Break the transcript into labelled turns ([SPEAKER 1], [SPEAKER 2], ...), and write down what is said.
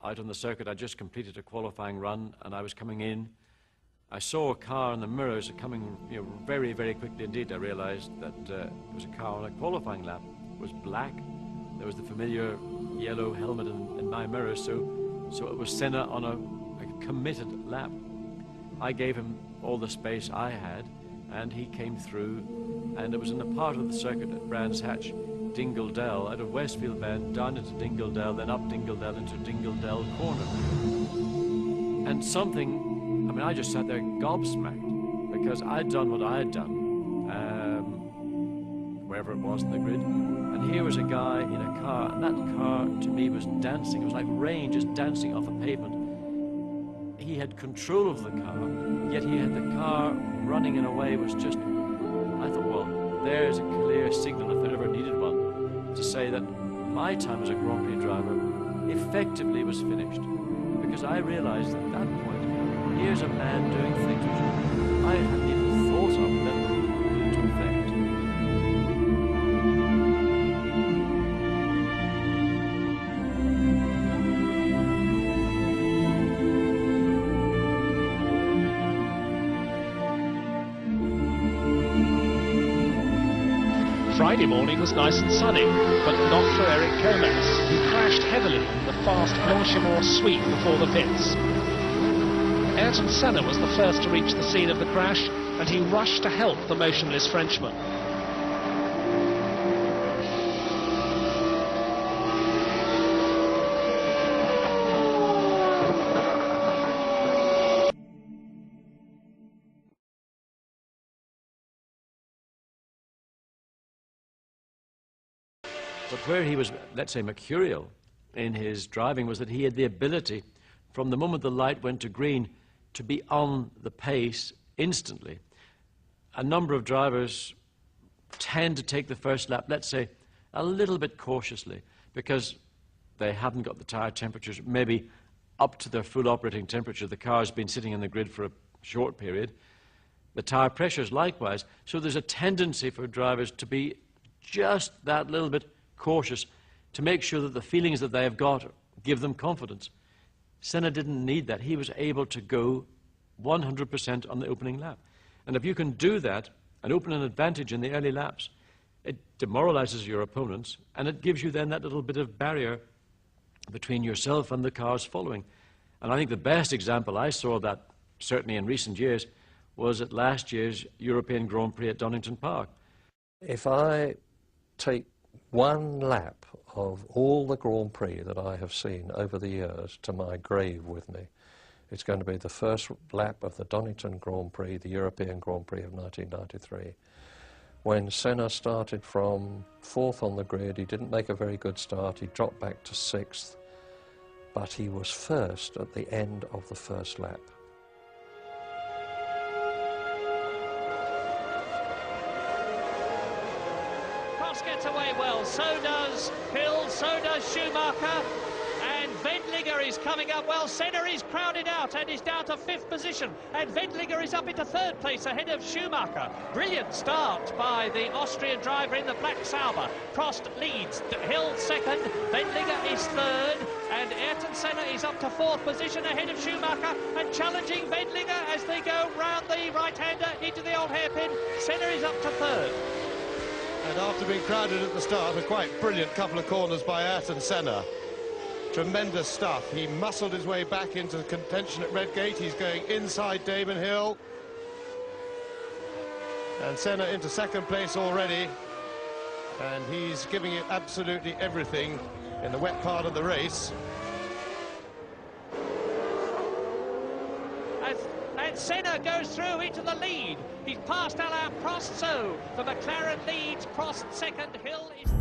[SPEAKER 1] out on the circuit. I just completed a qualifying run, and I was coming in. I saw a car in the mirrors coming, very, very quickly indeed. I realized that it was a car on a qualifying lap. It was black. There was the familiar yellow helmet in my mirror, so it was Senna on a committed lap. I gave him all the space I had, and he came through, and it was in the part of the circuit at Brands Hatch, Dingle Dell, out of Westfield Bend, down into Dingle Dell, then up Dingle Dell into Dingle Dell Corner. And something, I just sat there gobsmacked, because I'd done what I had done, wherever it was in the grid, and here was a guy in a car, and that car to me was dancing. It was like rain just dancing off a pavement. He had control of the car, yet he had the car running in a way was just, I thought, well, there's a clear signal, if there ever needed one, to say that my time as a Grand Prix driver effectively was finished. Because I realized at that point, here's a man doing things which I hadn't even thought of, let alone put into effect.
[SPEAKER 2] Friday morning was nice and sunny, but not for Eric Gomez, who crashed heavily in the fast Blanchimont sweep before the pits. Ayrton Senna was the first to reach the scene of the crash, and he rushed to help the motionless Frenchman.
[SPEAKER 1] But where he was, let's say, mercurial in his driving was that he had the ability, from the moment the light went to green, to be on the pace instantly. A number of drivers tend to take the first lap, let's say, a little bit cautiously, because they haven't got the tyre temperatures maybe up to their full operating temperature. The car's been sitting in the grid for a short period. The tyre pressures likewise. So there's a tendency for drivers to be just that little bit cautious to make sure that the feelings that they have got give them confidence. Senna didn't need that. He was able to go 100% on the opening lap. And if you can do that and open an advantage in the early laps, it demoralizes your opponents, and it gives you then that little bit of barrier between yourself and the cars following. And I think the best example I saw of that, certainly in recent years, was at last year's European Grand Prix at Donington Park.
[SPEAKER 3] If I take one lap of all the Grand Prix that I have seen over the years to my grave with me, it's going to be the first lap of the Donington Grand Prix, the European Grand Prix of 1993. When Senna started from 4th on the grid, he didn't make a very good start, he dropped back to 6th, but he was first at the end of the first lap.
[SPEAKER 2] Gets away well, so does Hill, so does Schumacher, and Wendlinger is coming up well. Senna is crowded out and is down to 5th position, and Wendlinger is up into 3rd place ahead of Schumacher. Brilliant start by the Austrian driver in the black Sauber. Prost leads, Hill 2nd, Wendlinger is 3rd, and Ayrton Senna is up to 4th position ahead of Schumacher and challenging Wendlinger as they go round the right-hander into the old hairpin. Senna is up to 3rd.
[SPEAKER 4] And after being crowded at the start, a quite brilliant couple of corners by Ayrton Senna. Tremendous stuff. He muscled his way back into contention at Redgate. He's going inside Damon Hill. And Senna into 2nd place already. And he's giving it absolutely everything in the wet part of the race.
[SPEAKER 2] And Senna goes through into the lead. He's passed Alain Prost, so the McLaren leads. Prost 2nd, Hill is...